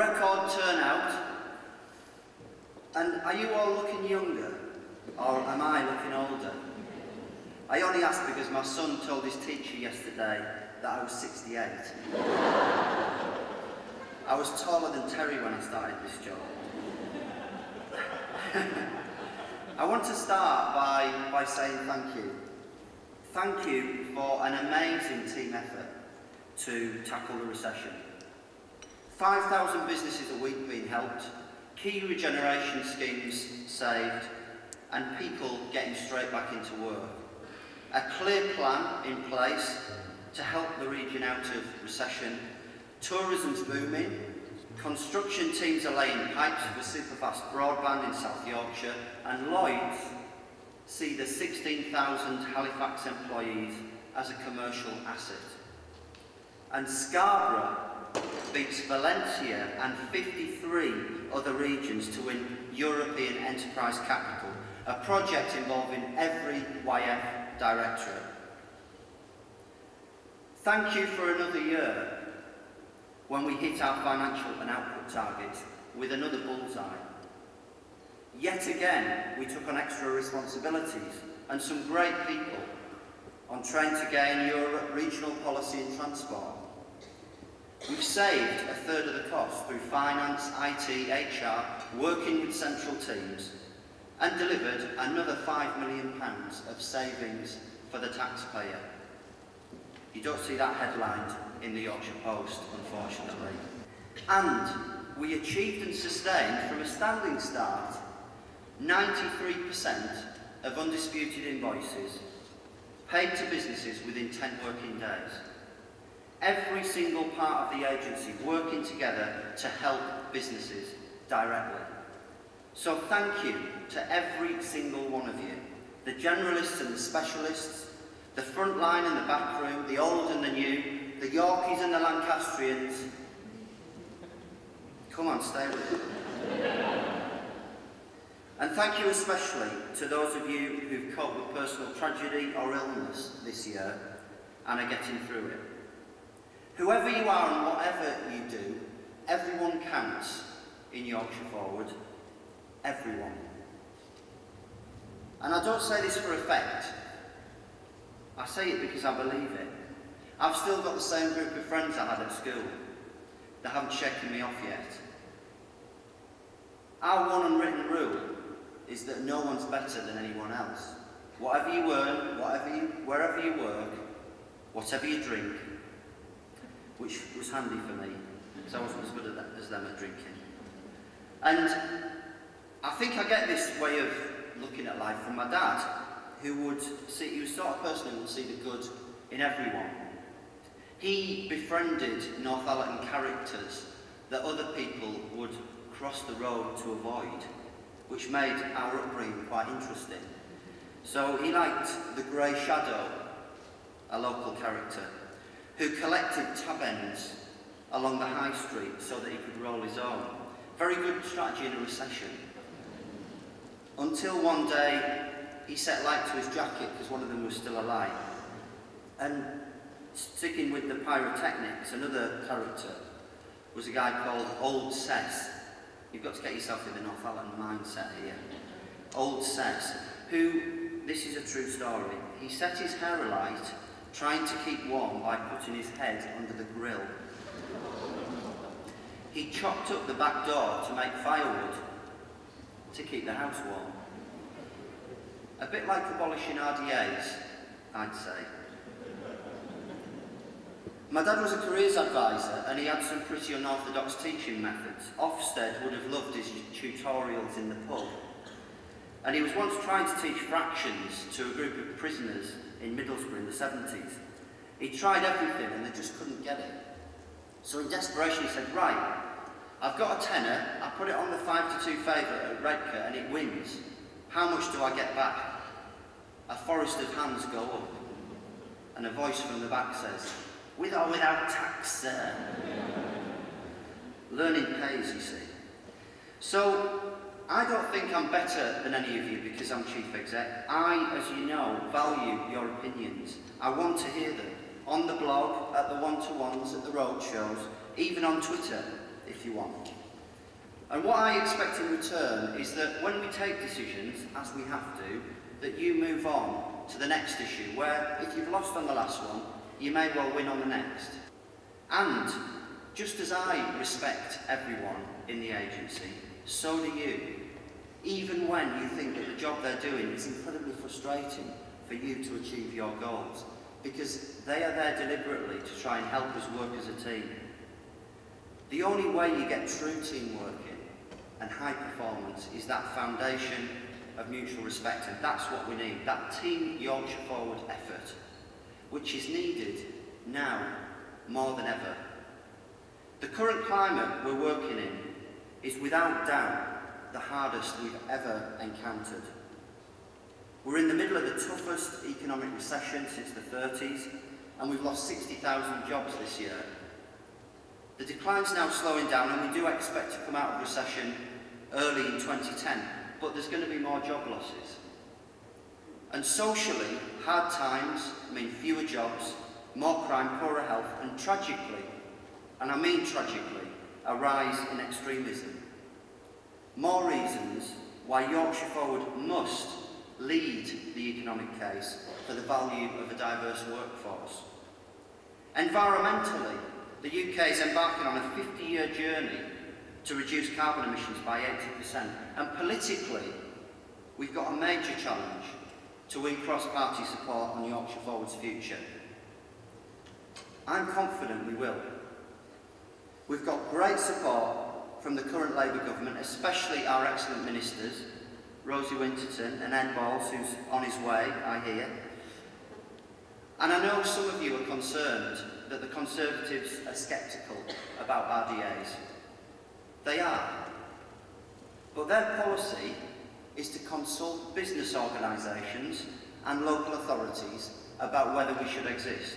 record turnout. And are you all looking younger? Or am I looking older? I only ask because my son told his teacher yesterday that I was 68. I was taller than Terry when I started this job. I want to start by saying thank you. Thank you for an amazing team effort to tackle the recession. 5,000 businesses a week being helped, key regeneration schemes saved, and people getting straight back into work. A clear plan in place to help the region out of recession. Tourism's booming. Construction teams are laying pipes for superfast broadband in South Yorkshire, and Lloyds see the 16,000 Halifax employees as a commercial asset. And Scarborough beats Valencia and 53 other regions to win European Enterprise Capital, a project involving every YF directorate. Thank you for another year when we hit our financial and output targets with another bullseye. Yet again, we took on extra responsibilities and some great people on Train to Gain, Europe, regional policy and transport. We've saved a third of the cost through finance, IT, HR, working with central teams, and delivered another £5 million of savings for the taxpayer. You don't see that headlined in the Yorkshire Post, unfortunately. And we achieved and sustained, from a standing start, 93% of undisputed invoices paid to businesses within 10 working days. Every single part of the agency working together to help businesses directly. So thank you to every single one of you, the generalists and the specialists, the front line and the back room, the old and the new, the Yorkies and the Lancastrians. Come on, stay with it. And thank you especially to those of you who've coped with personal tragedy or illness this year and are getting through it. Whoever you are and whatever you do, everyone counts in Yorkshire Forward. Everyone. And I don't say this for effect. I say it because I believe it. I've still got the same group of friends I had at school. They haven't shaken me off yet. Our one unwritten rule is that no one's better than anyone else. Whatever you earn, wherever you work, whatever you drink, which was handy for me, because I wasn't as good as them at drinking. And I think I get this way of looking at life from my dad, who was the sort of person who would see the good in everyone. He befriended Northallerton characters that other people would cross the road to avoid, which made our upbringing quite interesting. So he liked the Grey Shadow, a local character, who collected tab ends along the high street so that he could roll his own. Very good strategy in a recession. Until one day, he set light to his jacket because one of them was still alight. And sticking with the pyrotechnics, another character was a guy called Old Sess. You've got to get yourself in the Northallerton mindset here. Old Sess, who, this is a true story, he set his hair alight trying to keep warm by putting his head under the grill. He chopped up the back door to make firewood to keep the house warm. A bit like abolishing RDAs, I'd say. My dad was a careers advisor and he had some pretty unorthodox teaching methods. Ofsted would have loved his tutorials in the pub. And he was once trying to teach fractions to a group of prisoners in Middlesbrough in the 70s. He tried everything and they just couldn't get it. So in desperation he said, right, I've got a tenner, I put it on the 5-2 favourite at Redcar and it wins. How much do I get back? A forest of hands go up. And a voice from the back says, with or without tax, sir. Learning pays, you see. So, I don't think I'm better than any of you because I'm chief exec. I, as you know, value your opinions. I want to hear them. On the blog, at the one-to-ones, at the road shows, even on Twitter, if you want. And what I expect in return is that when we take decisions, as we have to, that you move on to the next issue, where if you've lost on the last one, you may well win on the next. And just as I respect everyone in the agency, so do you. Even when you think that the job they're doing is incredibly frustrating for you to achieve your goals, because they are there deliberately to try and help us work as a team. The only way you get true teamwork and high performance is that foundation of mutual respect, and that's what we need, that Team Yorkshire Forward effort, which is needed now more than ever. The current climate we're working in is without doubt the hardest we've ever encountered. We're in the middle of the toughest economic recession since the 30s, and we've lost 60,000 jobs this year. The decline's now slowing down, and we do expect to come out of recession early in 2010, but there's going to be more job losses. And socially, hard times mean fewer jobs, more crime, poorer health, and tragically, and I mean tragically, a rise in extremism. More reasons why Yorkshire Forward must lead the economic case for the value of a diverse workforce. Environmentally, the UK is embarking on a 50-year journey to reduce carbon emissions by 80%. And politically, we've got a major challenge to win cross-party support on Yorkshire Forward's future. I'm confident we will. We've got great support from the current Labour government, especially our excellent ministers, Rosie Winterton and Ed Balls, who's on his way, I hear. And I know some of you are concerned that the Conservatives are sceptical about RDAs. They are. But their policy is to consult business organisations and local authorities about whether we should exist.